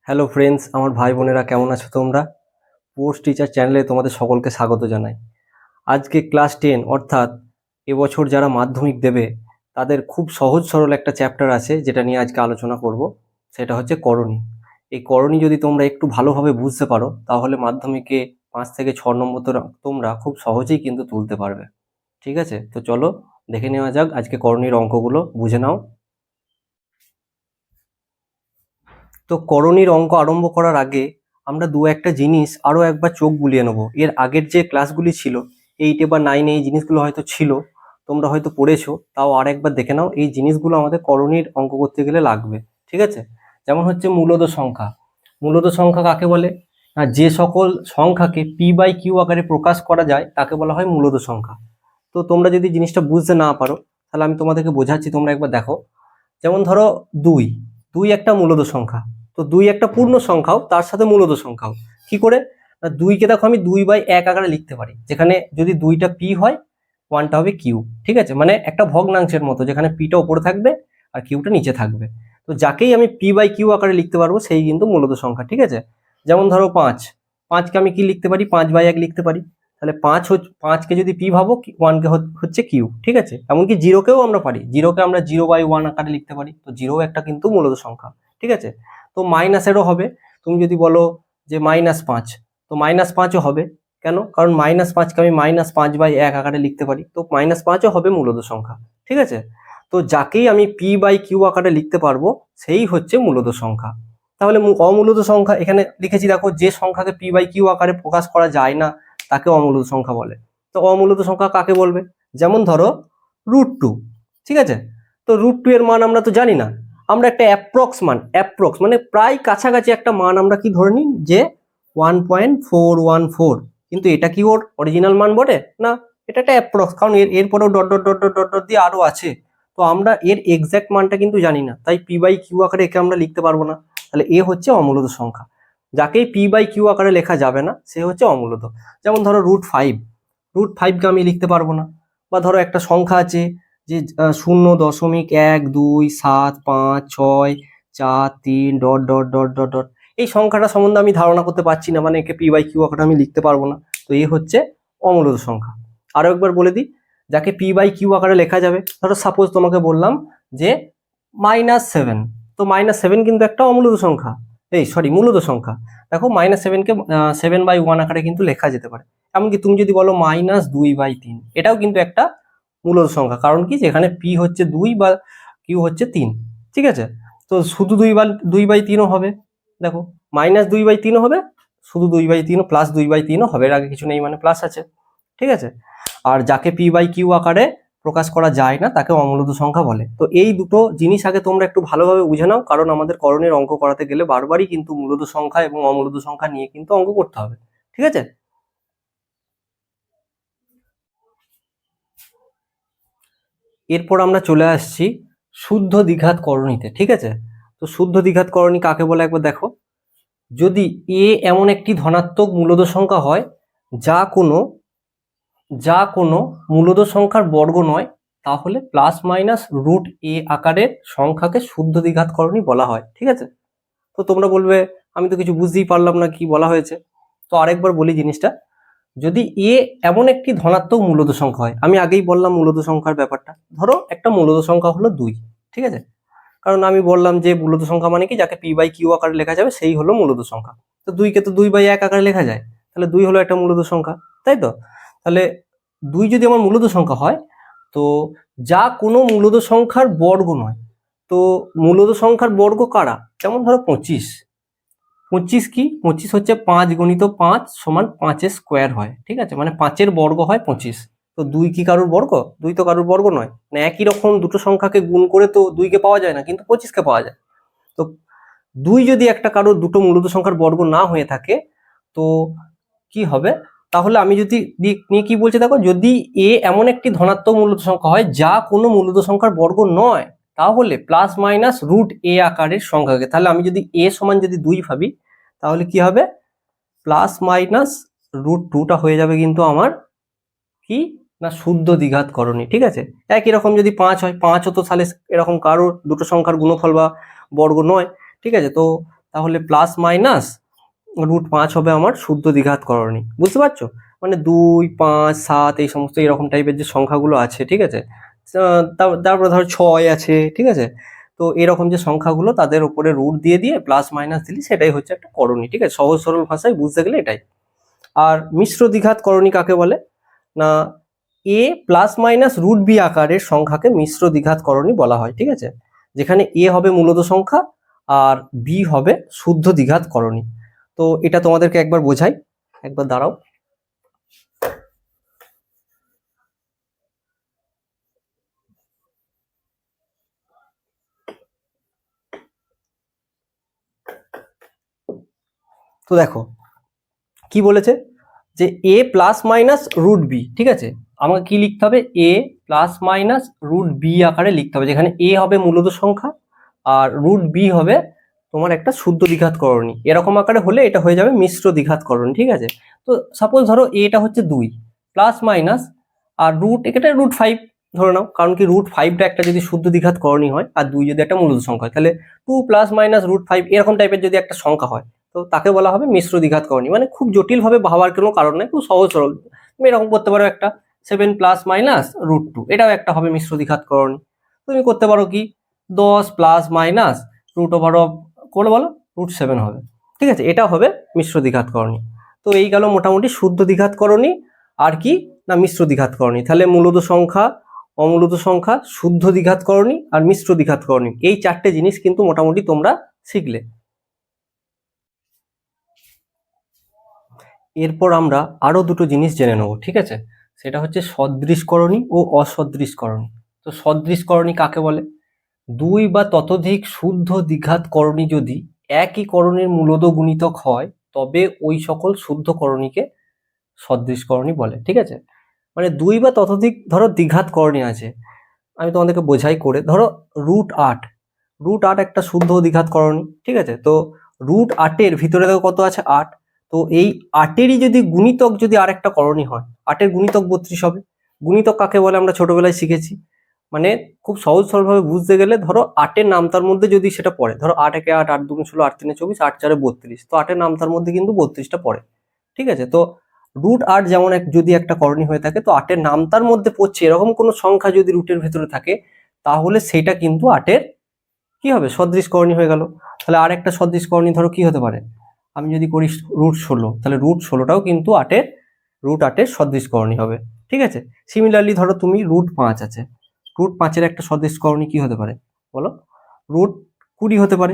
Hello friends, আমার ভাই বোনেরা কেমন আছো তোমরা? পোস্ট টিচার চ্যানেলে তোমাদের সকলকে স্বাগত জানাই। আজকে ক্লাস 10 অর্থাৎ এবছর যারা মাধ্যমিক দেবে তাদের খুব সহজ সরল একটা চ্যাপ্টার আছে যেটা নিয়ে আজকে আলোচনা করব। সেটা হচ্ছে করণী। এই করণী যদি তোমরা একটু ভালোভাবে বুঝতে পারো তাহলে মাধ্যমিকে 5 থেকে 6 নম্বর তোমরা খুব সহজেই কিন্তু তুলতে পারবে। ঠিক আছে, তো চলো দেখে নেওয়া যাক আজকে করণীর অঙ্কগুলো, বুঝে নাও। তো করণীর অঙ্ক আরম্ভ করার আগে আমরা দু একটা জিনিস আরো একবার চোখ বুলিয়ে নেবো। এর আগের যে ক্লাসগুলি ছিল, 8 বা 9 এই জিনিসগুলো হয়তো ছিল, তোমরা হয়তো পড়েছো, তাও আর একবার দেখে নাও। এই জিনিসগুলো আমাদের করণীর অঙ্ক করতে গেলে লাগবে। ঠিক আছে, যেমন হচ্ছে মূলদ সংখ্যা। মূলদ সংখ্যা কাকে বলে? না, যে সকল সংখ্যাকে পি বাই কিউ আকারে প্রকাশ করা যায় তাকে বলা হয় মূলদ সংখ্যা। তো তোমরা যদি জিনিসটা বুঝতে না পারো তাহলে আমি তোমাদেরকে বোঝাচ্ছি, তোমরা একবার দেখো। যেমন ধরো দুই, দুই একটা মূলদ সংখ্যা। তো দুই একটা পূর্ণ সংখ্যাও, তার সাথে মূলদ সংখ্যাও। কি করে? না, দুইকে দেখো আমি 2/1 আকারে লিখতে পারি, যেখানে যদি দুইটা পি হয়, ওয়ানটা হবে কিউ। ঠিক আছে, মানে একটা ভগ্নাংশের মতো, যেখানে পিটা উপরে থাকবে আর কিউটা নিচে থাকবে। তো যাকেই আমি পি বাই কিউ আকারে লিখতে পারবো সেই কিন্তু মূলদ সংখ্যা। ঠিক আছে, যেমন ধরো পাঁচ, পাঁচকে আমি কি লিখতে পারি? 5/1 লিখতে পারি। তাহলে পাঁচকে যদি পি ভাবো, ওয়ানকে হচ্ছে কিউ। ঠিক আছে, এমনকি জিরোকেও আমরা পারি, জিরোকে আমরা 0/1 আকারে লিখতে পারি। তো জিরো একটা কিন্তু মূলদ সংখ্যা। ঠিক আছে, তো মাইনাসেরও হবে। তুমি যদি বলো যে -5, তো -5ও হবে। কেন? কারণ -5কে আমি -5/1 আকারে লিখতে পারি, তো -5ও হবে মূলদ সংখ্যা। ঠিক আছে, তো যাকেই আমি পি বাই কিউ আকারে লিখতে পারবো সেই হচ্ছে মূলদ সংখ্যা। তাহলে অমূলদ সংখ্যা এখানে লিখেছি, দেখো, যে সংখ্যাকে পি বাই কিউ আকারে প্রকাশ করা যায় না তাকে অমূলদ সংখ্যা বলে। তো অমূলদ সংখ্যা কাকে বলবে? যেমন ধরো √2। ঠিক আছে, তো √2 এর মান আমরা তো জানি না, আমরা একটা অ্যাপ্রক্স মানে প্রায় কাছাকাছি একটা মান আমরা কি ধরে নিই যে 1.414। কিন্তু এটা কি ওর অরিজিনাল মান বটে না, এটা একটা অ্যাপ্রক্স, কারণ এরপরেও dot dot dot dot dot dot দিয়ে আরো আছে। তো আমরা এর এক্সাক্ট মানটা কিন্তু জানি না, তাই পি বাই কিউ আকারে একে আমরা লিখতে পারবো না। তাহলে এ হচ্ছে অমূলদ সংখ্যা। যাকেই পি বাই কিউ আকারে লেখা যাবে না সে হচ্ছে অমূলদ। যেমন ধরো √5, √5কে আমি লিখতে পারবো না। বা ধরো একটা সংখ্যা আছে যে 0.1, 2, 7, 5, 6, 4, 3 dot dot dot dot dot, এই সংখ্যাটা সম্বন্ধে আমি ধারণা করতে পারছি না, মানে একে পি বাই কিউ আকারে আমি লিখতে পারবো না। তো এই হচ্ছে অমূলদ সংখ্যা। আরো একবার বলে দিই, যাকে পি বাই কিউ আকারে লেখা যাবে, ধরো সাপোজ তোমাকে বললাম যে -7। তো -7 কিন্তু একটা অমূলদ সংখ্যা, মূলদ সংখ্যা। দেখো -7কে 7/1 আকারে কিন্তু লেখা যেতে পারে। এমনকি তুমি যদি বলো -2/3, এটাও কিন্তু একটা মূলদ সংখ্যা। কারণ কি? যেখানে পি হচ্ছে 2 বা কিউ হচ্ছে 3। ঠিক আছে, তো শুধু 2/3ও হবে। দেখো, -2/3ও হবে, শুধু 2/3 +2/3ও হবে, এর আগে কিছু নেই মানে প্লাস আছে। ঠিক আছে, আর যাকে পি বাই কিউ আকারে প্রকাশ করা যায় না তাকে অমূলদ সংখ্যা বলে। তো এই দুটো জিনিস আগে তোমরা একটু ভালোভাবে বুঝে নাও, কারণ আমাদের করণের অঙ্ক করাতে গেলে বারবারই কিন্তু মূলদ সংখ্যা এবং অমূলদ সংখ্যা নিয়ে কিন্তু অঙ্ক করতে হবে। ঠিক আছে, এরপর আমরা চলে আসছি শুদ্ধ দ্বিঘাত করণীতে। ঠিক আছে, তো শুদ্ধ দ্বিঘাত করণী কাকে বলে একবার দেখো। যদি এ এমন একটি ধনাত্মক মূলদ সংখ্যা হয় যা কোনো যা কোনো মূলদ সংখ্যার বর্গ নয়, তাহলে +-√a আকারের সংখ্যাকে শুদ্ধ দ্বিঘাত করণী বলা হয়। ঠিক আছে, তো তোমরা বলবে আমি তো কিছু বুঝতেই পারলাম না কি বলা হয়েছে। তো আরেকবার বলি জিনিসটা, যদি এ এমন একটি ধনাত্মক মূলদ সংখ্যা হয়, আমি আগেই বললাম মূলদ সংখ্যার ব্যাপারটা। ধরো একটা মূলদ সংখ্যা হলো 2। ঠিক আছে, কারণ আমি বললাম যে মূলদ সংখ্যা মানে কি, যাকে পি বাই কিউ আকারে লেখা যাবে সেই হলো মূলদ সংখ্যা। তো 2কে তো 2/1 আকারে লেখা যায়, তাহলে 2 হলো একটা মূলদ সংখ্যা, তাই তো? তাহলে 2 যদি আমার মূলদ সংখ্যা হয়, তো যা কোনো মূলদ সংখ্যার বর্গ নয়। তো মূলদ সংখ্যার বর্গ কারা? যেমন ধরো 25। 25 কি? 25 হচ্ছে 5 × 5 = 5-এর স্কোয়ার হয়। ঠিক আছে, মানে 5-এর বর্গ হয় 25। তো 2 কি কারুর বর্গ? 2 তো কারুর বর্গ নয়। মানে একই রকম দুটো সংখ্যাকে গুণ করে তো 2কে পাওয়া যায় না, কিন্তু 25কে পাওয়া যায়। তো 2 যদি একটা কারোর দুটো মূলদ সংখ্যার বর্গ না হয়ে থাকে, তো কি হবে? তাহলে আমি যদি নিয়ে কি বলছে দেখো, যদি এ এমন একটি ধনাত্মক মূলদ সংখ্যা হয় যা কোনো মূলদ সংখ্যার বর্গ নয়, তাহলে +-√a আকারের সংখ্যাকে, তাহলে আমি যদি a সমান যদি 2 ভাবি, তাহলে কি হবে? +-√2টা হয়ে যাবে কিন্তু আমার কি না শুদ্ধ দ্বিঘাত করণী। ঠিক আছে, একই রকম যদি 5 হয়, 5ও তো তাহলে এরকম কারোর দুটো সংখ্যার গুণফল বা বর্গ নয়। ঠিক আছে, তো তাহলে প্লাস মাইনাস √5 হবে আমার শুদ্ধ দ্বিঘাত করণী। বুঝতে পারছো? মানে 2, 5, 7 এই সমস্ত এরকম টাইপের যে সংখ্যাগুলো আছে, ঠিক আছে, তারপরে ধরো 6 আছে, ঠিক আছে, তো এরকম যে সংখ্যাগুলো তাদের উপরে রুট দিয়ে দিয়ে প্লাস মাইনাস দিলে সেটাই হচ্ছে একটা করণী। ঠিক আছে, সহজ সরল ভাষায় বুঝতে গেলে এটাই। আর মিশ্র দ্বিঘাত করণী কাকে বলে না, a প্লাস মাইনাস √b আকারের সংখ্যাকে মিশ্র দ্বিঘাত করণী বলা হয়। ঠিক আছে, যেখানে a হবে মূলত সংখ্যা আর b হবে শুদ্ধ দ্বিঘাত করণী। তো এটা তোমাদেরকে একবার বোঝাই, একবার দাঁড়াও। তো দেখো কি বলেছে যে a প্লাস মাইনাস √b, ঠিক আছে, আমাকে কি লিখতে হবে, a প্লাস মাইনাস √b আকারে লিখতে হবে, যেখানে a হবে মূলত সংখ্যা আর √b হবে তোমার একটা শুদ্ধ দ্বিঘাত করণী। এরকম আকারে হলে এটা হয়ে যাবে মিশ্র দ্বিঘাত করণী। ঠিক আছে, তো সাপোজ ধরো এটা হচ্ছে 2 প্লাস মাইনাস আর এটা √5 ধরে নাও, কারণ কি √5টা একটা যদি শুদ্ধ দ্বিঘাত করণী হয় আর 2 যদি একটা মূলত সংখ্যা হয়, তাহলে 2 প্লাস মাইনাস √5 এরকম টাইপের যদি একটা সংখ্যা হয় তো তাকে বলা হবে মিশ্র দ্বিঘাত করণী। মানে খুব জটিল ভাবে ভাবার কোনো কারণ নেই, খুব সহজ সরল। তুমি এরকম করতে পারো একটা 7 প্লাস মাইনাস √2, এটাও একটা হবে মিশ্র দ্বিঘাত করণী। তুমি করতে পারো কি 10 প্লাস মাইনাস √ওভার করে বলো √7 হবে। ঠিক আছে, এটা হবে মিশ্র দ্বিঘাত করণী। তো এই গেল মোটামুটি শুদ্ধ দ্বিঘাত করণী আর কি না মিশ্র দ্বিঘাত করণী। তাহলে মূলত সংখ্যা, অমূলত সংখ্যা, শুদ্ধ দ্বিঘাত করণী আর মিশ্র দ্বিঘাত করণী, এই চারটে জিনিস কিন্তু মোটামুটি তোমরা শিখলে। এরপর আমরা আরো দুটো জিনিস জেনে নেব। ঠিক আছে, সেটা হচ্ছে সদৃশকরণী ও অসদৃশকরণী। তো সদৃশকরণী কাকে বলে, 2 বা ততোধিক শুদ্ধ দ্বিঘাত করণী যদি একই করণীর মূলদ গুণিতক হয় তবে ওই সকল শুদ্ধ করণীকে সদৃশকরণী বলে। ঠিক আছে, মানে 2 বা ততোধিক ধরো দ্বিঘাত করণী আছে, আমি তোমাদেরকে বোঝাই করে, ধরো √8, √8 একটা শুদ্ধ দ্বিঘাত করণী। ঠিক আছে, তো √8-এর ভিতরে দেখো কত আছে 8, তো এই 8-এরই যদি গুণিতক যদি আরেকটা করণী হয়, 8-এর গুণিতক 32 হবে। গুণিতক কাকে বলে আমরা ছোটবেলায় শিখেছি, মানে খুব সহজ সরলভাবে বুঝতে গেলে ধরো 8-এর নামতার মধ্যে যদি সেটা পড়ে, ধরো 8 একে 8, 8 দুগুণে 16, 8 তিনে 24, 8 চারে 32, তো 8-এর নামতার মধ্যে কিন্তু 32টা পড়ে। ঠিক আছে, তো √8 যেমন যদি একটা করণী হয়ে থাকে, তো 8-এর নামতার মধ্যে পড়ছে এরকম কোনো সংখ্যা যদি রুটের ভেতরে থাকে তাহলে সেটা কিন্তু 8-এর কি হবে, সদৃশকরণী হয়ে গেল। তাহলে আর একটা সদৃশকরণী ধরো কি হতে পারে, আমি যদি করি √16, তাহলে √16টাও কিন্তু 8-এর সদৃশকরণী হবে। ঠিক আছে, সিমিলারলি ধরো তুমি √5 আছে, √5-এর একটা সদৃশকরণী কি হতে পারে বলো, √20 হতে পারে।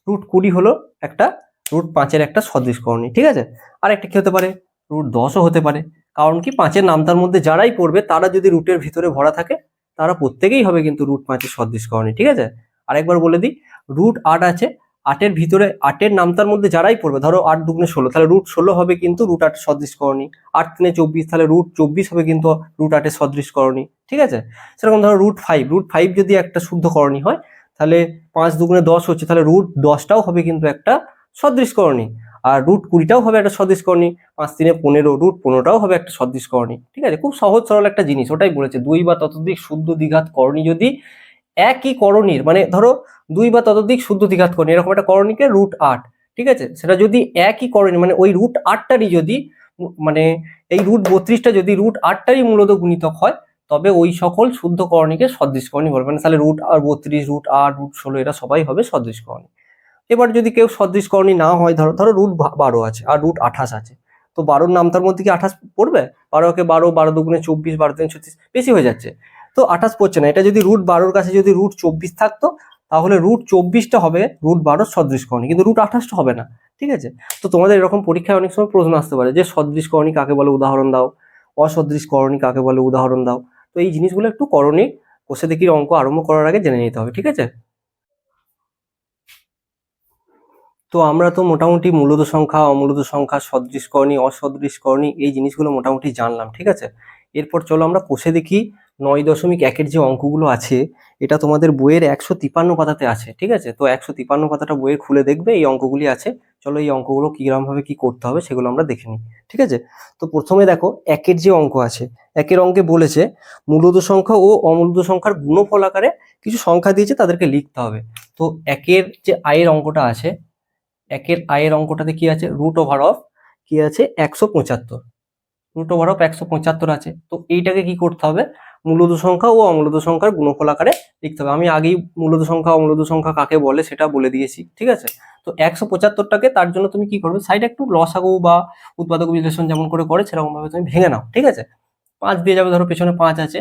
√20 হলো একটা √5-এর একটা সদৃশকরণী। ঠিক আছে, আর একটা কি হতে পারে, √10ও হতে পারে, কারণ কি 5-এর নামতার মধ্যে যারাই পড়বে তারা যদি রুটের ভিতরে ভরা থাকে তারা প্রত্যেকেই হবে কিন্তু √5-এর সদৃশকরণী। ঠিক আছে, আরেকবার বলে দিই, √8 আছে, 8-এর ভিতরে 8-এর নামতার মধ্যে যারাই পড়বে, ধরো 8 দুগুণে 16, তাহলে √16 হবে কিন্তু √8-এর সদৃশকরণী। 8 তিনে 24, তাহলে √24 হবে কিন্তু √8-এর সদৃশকরণী। ঠিক আছে, সেরকম ধরো √5 যদি একটা শুদ্ধ করণী হয়, তাহলে 5 দুগুণে 10 হচ্ছে, তাহলে √10টাও হবে কিন্তু একটা সদৃশকরণী। আর √20টাও হবে একটা সদৃশকরণী, 5 তিনে 15, √15টাও হবে একটা সদৃশকরণী। ঠিক আছে, খুব সহজ সরল একটা জিনিস, ওটাই বলেছে 2 বা ততোধিক শুদ্ধ দ্বিঘাত করণী যদি একই করণীর, মানে ধরো 2 বা ততোধিক শুদ্ধ দ্বিঘাত করণী এরকম একটা করণীকে √8, ঠিক আছে, সেটা যদি একই করণী মানে ওই √8টারই যদি মানে এই √32টা যদি √8টারই মূলদ গুণিতক হয় তবে ওই সকল শুদ্ধ করণীকে সদৃশকরণী বলবে। মানে তাহলে √32, √8, √16 এরা সবাই হবে সদৃশকরণী। এবার যদি কেউ সদৃশকরণী না হয়, ধরো ধরো √12 আছে আর √28 আছে, তো 12-র নামতার মধ্যে কি 28 পড়বে, 12কে 12, 12 দুগুণে 24, 12 তিনে 36, বেশি হয়ে যাচ্ছে, তো 28 পড়ছে না। এটা যদি √12-র কাছে যদি √24 থাকতো তাহলে √24টা হবে √12-র সদৃশকরণী, কিন্তু √28টা হবে না। ঠিক আছে, তো তোমাদের এরকম পরীক্ষায় অনেক সময় প্রশ্ন আসতে পারে যে সদৃশকরণী কাকে বলে উদাহরণ দাও, অসদৃশকরণী কাকে বলে উদাহরণ দাও। তো এই জিনিসগুলো একটু করণী কোষে দেখির অঙ্ক আরম্ভ করার আগে জেনে নিতে হবে। ঠিক আছে, তো আমরা তো মোটামুটি মূলদ সংখ্যা, অমূলদ সংখ্যা, সদৃশকরণী, অসদৃশকরণী এই জিনিসগুলো মোটামুটি জানলাম। ঠিক আছে, এরপর চলো আমরা কোষে দেখি 9.1-এর যে অঙ্কগুলো আছে, এটা তোমাদের বইয়ের 153 পাতাতে আছে। ঠিক আছে, তো 153 পাতাটা বইয়ের খুলে দেখবে এই অঙ্কগুলি আছে। চলো এই অঙ্কগুলো কিরকম ভাবে কি করতে হবে সেগুলো আমরা দেখে নিই। ঠিক আছে, তো প্রথমে দেখো 1-এর যে অঙ্ক আছে, 1-এর অঙ্কে বলেছে মূলদ সংখ্যা ও অমূলদ সংখ্যার গুণফল আকারে কিছু সংখ্যা দিয়েছে, তাদেরকে লিখতে হবে। তো 1-এর যে আয়ের অঙ্কটা আছে, একের আয়ের অঙ্কটাতে কি আছে, রুট ওভার অফ কি আছে 175, রুট ওভার অফ 175 আছে। তো এইটাকে কি করতে হবে, মূলদ সংখ্যা ও অমূলদ সংখ্যার গুণফল আকারে লিখতে হবে। আমি আগেই মূলদ সংখ্যা অমূলদ সংখ্যা কাকে বলে সেটা বলে দিয়েছি, ঠিক আছে। তো 175টাকে তার জন্য তুমি কি করবে, সাইডে একটু লসাগু বা উৎপাদক বিশ্লেষণ যেমন করে সেরকম ভাবে তুমি ভেঙে নাও, ঠিক আছে। 5 দিয়ে যাবে, ধরো পেছনে 5 আছে,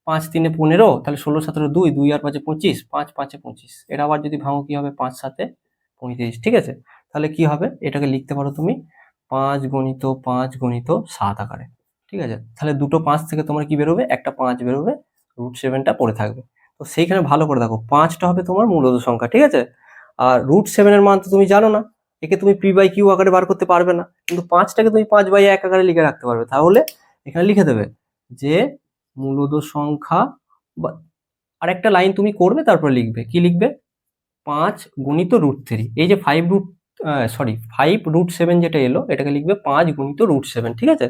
5 3 15, তাহলে 16 17 2, 2 আর 5 25, 5 5 25। এটা আবার যদি ভাঙো কি হবে, 5 7 35, ঠিক আছে। তাহলে কি হবে, এটাকে লিখতে পারো তুমি 5 গুণিত 5 গুণিত 7 আকারে, ঠিক আছে। তাহলে দুটো 5 থেকে তোমার কি বেরোবে, একটা 5 বেরোবে, √7টা পড়ে থাকবে। তো সেইখানে ভালো করে দেখো, 5টা হবে তোমার মূলদ সংখ্যা, ঠিক আছে। আর √7 এর মান তো তুমি জানো না, একে তুমি p/q আকারে বার করতে পারবে না, কিন্তু 5টাকে তুমি 5/1 আকারে লিখে রাখতে পারবে। তাহলে এখানে লিখে দেবে যে মূলদ সংখ্যা, বা আরেকটা লাইন তুমি করবে, তারপর লিখবে, কি লিখবে, 5 গুণিত √3। এই যে 5 যেটা এলো, এটাকে লিখবে 5 গুণিত √7, ঠিক আছে।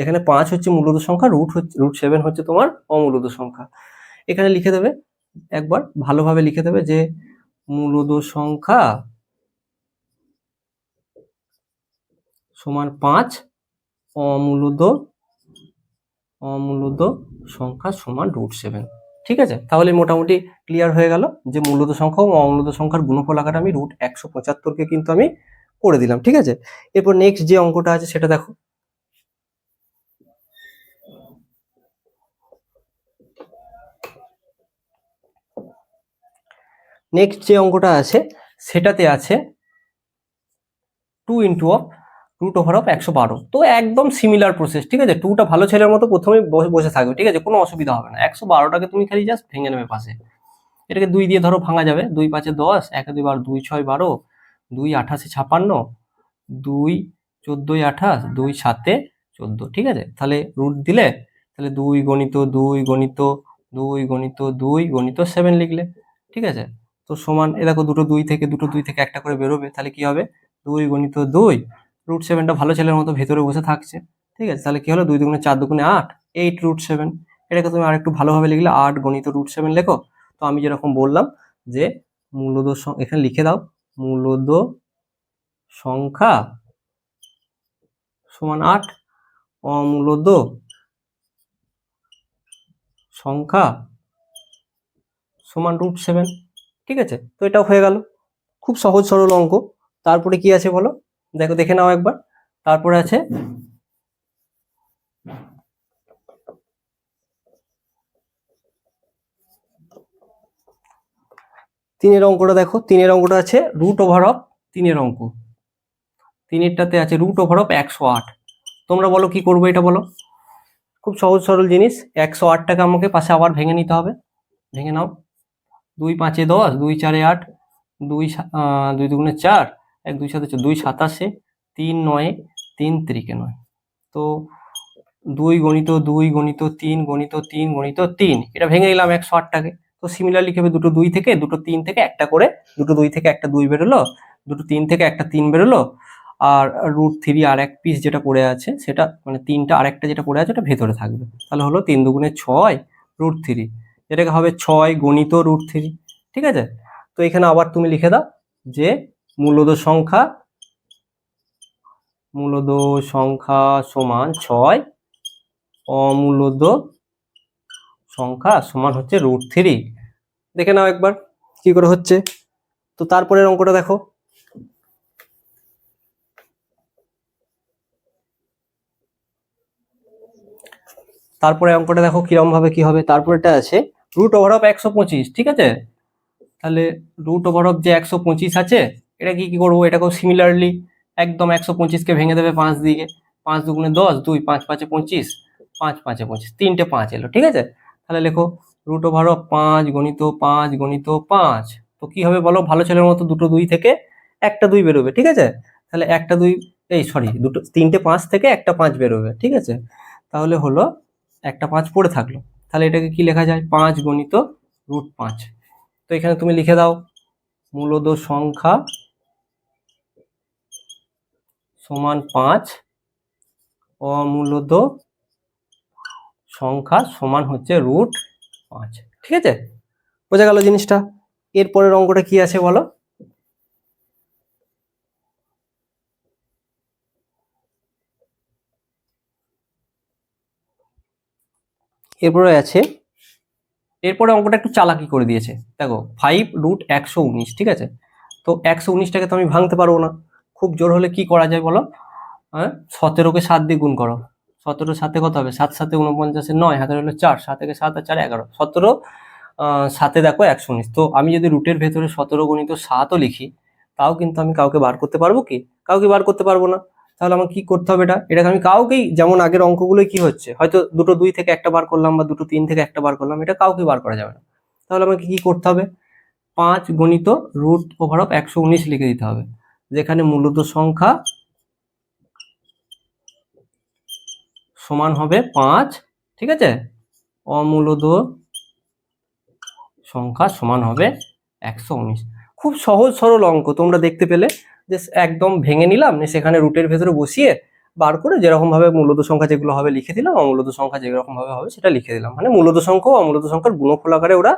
এখানে 5 হচ্ছে মূলদ সংখ্যা, √7 হচ্ছে তোমার অমূলদ সংখ্যা। এখানে লিখে দেবে, একবার ভালোভাবে লিখে দেবে যে মূলদ সংখ্যা সমান 5, অমূলদ সংখ্যা সমান √7, ঠিক আছে। তাহলে মোটামুটি ক্লিয়ার হয়ে গেল যে মূলদ সংখ্যা ও অমূলদ সংখ্যার গুণফল আকারে আমি √175কে কিন্তু আমি করে দিলাম, ঠিক আছে। এরপর নেক্সট যে অঙ্কটা আছে সেটা দেখো। নেক্সট যে অঙ্কটা আছে সেটাতে আছে 2 into of root over of 112। তো একদম সিমিলার প্রসেস, ঠিক আছে। 2টা ভালো ছেলের মতো প্রথমে বসে থাকবে, ঠিক আছে, কোনো অসুবিধা হবে না। 112টাকে তুমি খালি জাস্ট ভেঙে নেবে পাশে। এটাকে 2 দিয়ে ধরো ভাঙা যাবে, 2 5 10, 1 2 12, 2 6 12, 2 28 56, 2 14 28, 2 7 14, ঠিক আছে। তাহলে রুট দিলে, তাহলে 2 গণিত 2 গণিত 2 গণিত 2 গণিত 7 লিখলে, ঠিক আছে। তো সমান, এ দেখো দুটো 2 থেকে একটা করে বেরোবে, তাহলে কি হবে, 2 গণিত 2, √7টা ভালো ছেলের মতো ভেতরে বসে থাকছে, ঠিক আছে। তাহলে কি হলো, 2 দুগুণে 4 দুগুণে 8, 8 √7। এটাকে তুমি আরেকটু ভালোভাবে লিখলে 8 গণিত √7 লেখো। তো আমি যেরকম বললাম যে মূলদ, এখানে লিখে দাও, মূলদ সংখ্যা সমান 8, অমূলদ সংখ্যা সমান √7, ঠিক আছে। তো এটাও হয়ে গেল, খুব সহজ সরল অঙ্ক। তারপরে কি আছে বলো, দেখো, দেখে নাও একবার। তারপরে আছে তিনের অঙ্কটা দেখো। তিনের অঙ্কটা আছে রুট ওভার অফ, তিনের অঙ্ক, তিনেরটাতে আছে রুট ওভার অফ 108। তোমরা বলো কি করবো, এটা বলো। খুব সহজ সরল জিনিস, 108টাকে আমাকে পাশে আবার ভেঙে নিতে হবে, ভেঙে নাও। 2 5 10, 2 4 8, 2 2 দুগুণে 4, 1 2 7 2 27, 3 9, 3 3 9। তো 2 গণিত 2 গণিত 3 গণিত 3 গণিত 3, এটা ভেঙে নিলাম 108টাকে। তো সিমিলারলি কি হবে, দুটো 2 থেকে, দুটো 3 থেকে একটা করে, দুটো 2 থেকে একটা 2 বেরোলো, দুটো 3 থেকে একটা 3 বেরোলো, আর √3 আর এক পিস যেটা পড়ে আছে সেটা, মানে 3টা আরেকটা যেটা পড়ে আছে ওটা ভেতরে থাকবে। তাহলে হলো 3 দুগুণে 6, √3, এটাকে হবে 6 গণিত √3, ঠিক আছে। তো এখানে আবার তুমি লিখে দাও যে মূলদ সংখ্যা সমান 6, অমূলদ সংখ্যা সমান হচ্ছে √3। দেখে নাও একবার কি করে হচ্ছে। তো তারপরের অঙ্কটা দেখো। তারপরে অঙ্কটা দেখো কিরকম ভাবে কি হবে। তারপরেটা আছে রুট ওভার অফ 125, ঠিক আছে। তাহলে রুট ওভার অফ যে 125 আছে, এটা কি করবো, এটাকেও সিমিলারলি একদম 125কে ভেঙে দেবে 5 দিকে, 5 দুগুণে 10, 2 5 5 25, 5 5 25, তিনটে 5 এলো, ঠিক আছে। তাহলে লেখো রুট ওভার অফ 5 গণিত 5 গণিত 5। তো কি হবে বলো, ভালো ছেলের মতো দুটো 2 থেকে একটা 2 বেরোবে, ঠিক আছে। তাহলে একটা 2, এই সরি, দুটো তিনটে 5 থেকে একটা 5 বেরোবে, ঠিক আছে। তাহলে হলো একটা 5 পড়ে থাকলো। তাহলে এটাকে কি লেখা যায়, 5 গণিত √5। তো এখানে তুমি লিখে দাও মূলদ সংখ্যা সমান 5, অমূলদ সংখ্যা সমান হচ্ছে √5, ঠিক আছে। বোঝা গেল জিনিসটা। এরপরের অঙ্কটা কি আছে বলো। এরপরে আছে, এরপরে অঙ্কটা একটু চালাকি করে দিয়েছে। দেখো 5√119, ঠিক আছে। তো 119টাকে তো আমি ভাঙতে পারবো না, খুব জোর হলে কি করা যায় বলো? হ্যাঁ, 17কে 7 দিয়ে গুণ করো। 17 সাথে কত হবে? 7 7 49, 9 হাতে হলো 4, 7 একে 7 আর 4 11, 17 সাথে দেখো 119। তো আমি যদি রুটের ভেতরে 17 গুণিত 7ও লিখি, তাও কিন্তু আমি কাউকে বার করতে পারবো কি? কাউকে বার করতে পারবো না। তাহলে আমার কি করতে হবে? এটাকে আমি কাউকেই, যেমন আগের অঙ্কগুলোই কি হচ্ছে, হয়তো দুটো 2 থেকে একটা বার করলাম বা দুটো 3 থেকে একটা বার করলাম, এটা কাউকে বার করা যাবে না। তাহলে আমাকে কি করতে হবে? 5 গুণিত √119 লিখে দিতে হবে, যেখানে মূলত সংখ্যা সমান হবে 5, ঠিক আছে, অমূলদ সংখ্যা সমান হবে 119। খুব সহজ সরল অঙ্ক, তোমরা দেখতে পেলে যে একদম ভেঙে নিলাম, সেখানে রুটের ভেতরে বসিয়ে বার করে যেরকম ভাবে মূলদ সংখ্যা যেগুলো হবে লিখে দিলাম, অমূলদ সংখ্যা যেরকম ভাবে হবে সেটা লিখে দিলাম। মানে মূলদ সংখ্যা ও অমূলদ সংখ্যার গুণফল আকারে ওরা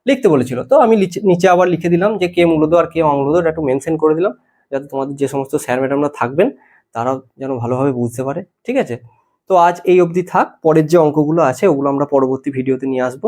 লিখতে বলেছিল, তো আমি নিচে আবার লিখে দিলাম যে কে মূলদ আর কে অমূলদ, এটা একটু মেনশন করে দিলাম, যাতে তোমাদের যে সমস্ত স্যার ম্যাডামরা থাকবেন তারাও যেন ভালোভাবে বুঝতে পারে, ঠিক আছে। তো আজ এই অবধি থাক, পরের যে অঙ্কগুলো আছে ওগুলো আমরা পরবর্তী ভিডিওতে নিয়ে আসবো।